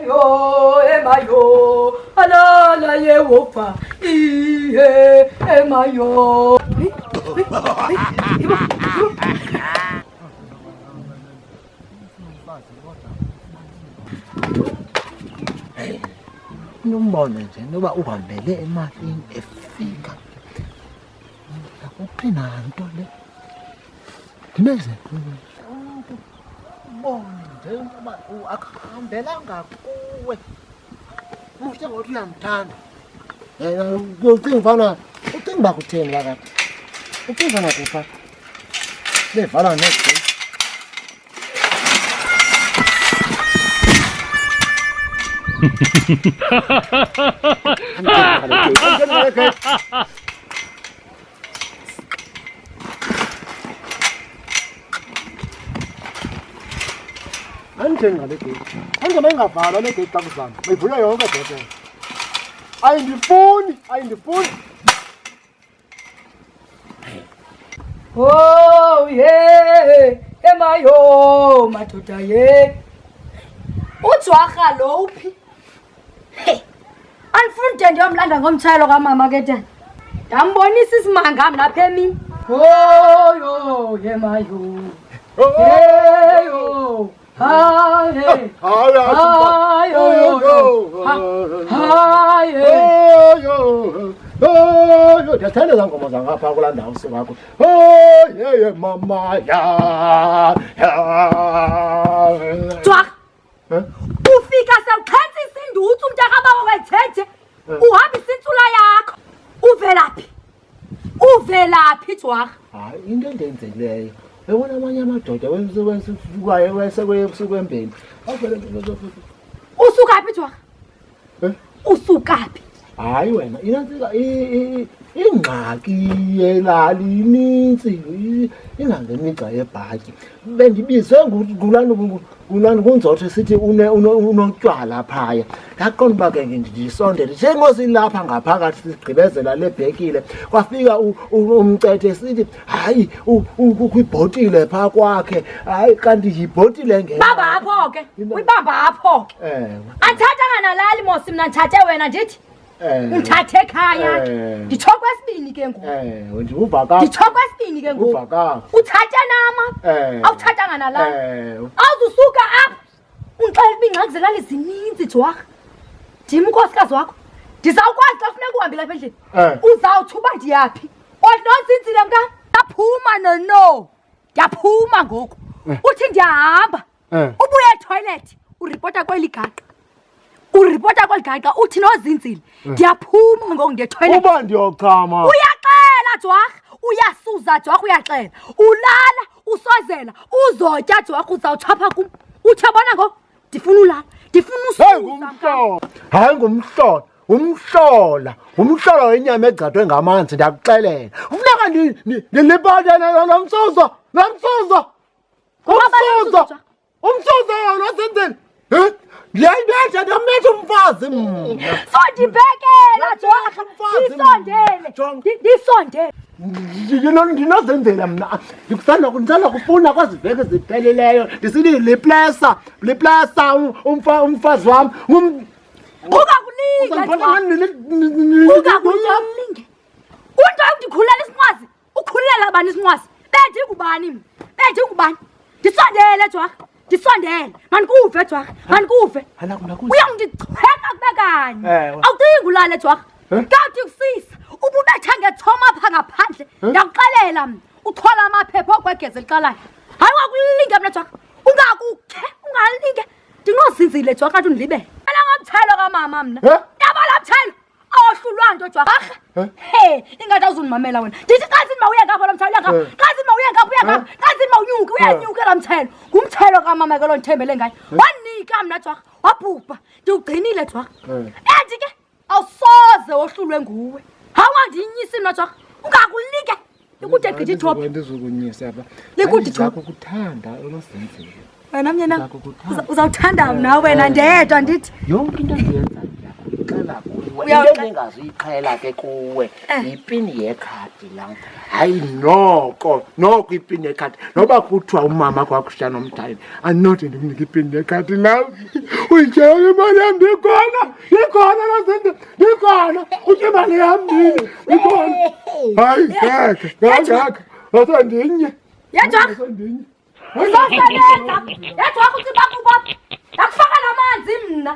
yo emayo alala yewofa ihe emayo Nombona nje noba uhambele emalini efika uphina nto le ngimeze ubone nje uba akuhambelanga kuwe muhle ngokuthi uyamthanda ucinga ufana ucinga uba kutheni kakade ucinga ufana kufa bevala next Anjenga le gate. Anjenga ingavala le gate xa kuzama. Mayivula yonke bhetele. Ayindifuni. Oh yeah emayo madoda ye uJwarha lo uphi hey anifunda ndiyomlanda ngomtshayelo kamama ke tata ndambonisa isimanga mna apha emini oh yo emayo yo hayi ndiyathanda ezaa ngoma zangapha kulaa ndawo singakho yeye mama Jwarha ufika sewuxhentsa isinduthu mntakabawo wethethe uhambisa intsula yakho uvelaphi Jwarha hayi into endenzekileyo ebona amanye amadoda wesekwembeni usukaphi Jwarha usukaphi hayi wena inantsika ingxaki yelali inintsi ingangemigca yebhatyi bendibizwe ngulani kunzotho sithi unotywala phaya ndaqonda uba ke ndisondele njengosilapha ngaphakathi sigqibezela lebhekile kwafika umcethe sithi hayi ukwibhotile phaa kwakhe hayi kanti yibhotile bamba apho ke uyibamba apho ke andithathanga nalali mosi mna ndithathe wena ndithi undithathe ekhaya nditsho kwesibini ke ngoku nditsho kwesibini ke ngoku uthathe nama awuthathanga nalali awuzusuka apha undixelela uba ingxaki zelali zininzi Jwarha ndim unkosikazi wakho ndizawukwazi xa funeka uhambile apha endlini uzawutsho uba ndiyaphi nozinzile mka ndaphuma ndiyaphuma ngoku uthi ndiyahamba ubuye etoilethi uripota kweli gaqa uthi nozinzile ndiyaphuma ngoku ndiyetoilet uba ndiyochama uyaxela Jwarha uyasuza Jwarha uyaxela ulala usozela uzotya Jwarha uzawutshapha kum uthi yabona ngoku ndifuna ulala ndifuna usuza hayi ngumhlola wenyama egcathwe ngamanzi ndiyakuxelela ufuneka ndilipate nomsuzo nosenzeni ndiyayibetha ndametha umfazi sondibhekela Jwarha ndisondele ndinozenzela mna ndisanda kufuna kwezi veki zipheleleyo ndisithi liplesa umfazi wam ungakulinge unto ndikhulela isinqwazi ukhulela bani isinqwazi bedingubani ndisondele Jwarha ndisondele mandikuve Jwarha mandikuve uyandichweka kube kanye awudingi ulale Jwarha kanti kusisa ububetha ngethoma apha ngaphandle ndakuxelela mna uthola amaphepha okwegeza eliqalayo hayi wakulinge mna Jwarha ungalinge ndinozinzile Jwarha kanti undilibele ela ngomtshayelo kamama mna yabala mtshayelo awohlulwa nto Jwarha ingathi awuzundimamela wena ndithi kanzini ma uye ngapha lo mtshayelo kanzini ma uye ngapha kanzini ma uyanyuke la mtshayelo ngumtshayelo kamama ke lo ndithembele ngayo wanika mna Jwarha wabhubha ndiwugcinile Jwarha ethi ke awusoze wohlulwe nguwe hawandiyinyisi mna Jwarha ungakulike likude gqithi ithophu ndizokunyisa apha likude ithophu kuthanda olosenzile wena mnyana uzawuthanda mna wena ndedwa ndithi yonke into endiyenzayo ndixela kuwe into endingazuyiqhela ke kuwe yipini yekhadi lam. Hayi noko ipini yekhadi noba kuthiwa umama kwakushana nomtayini andinothi ndimnike ipini yekhadi lam. Uyitshela imali yam ndikhona nazinto ndikhona utye imali yam ndikhona. Hayi ngeke asandinye uzosebenza yedwa ukuthi bakuba yakufaka namanzi mna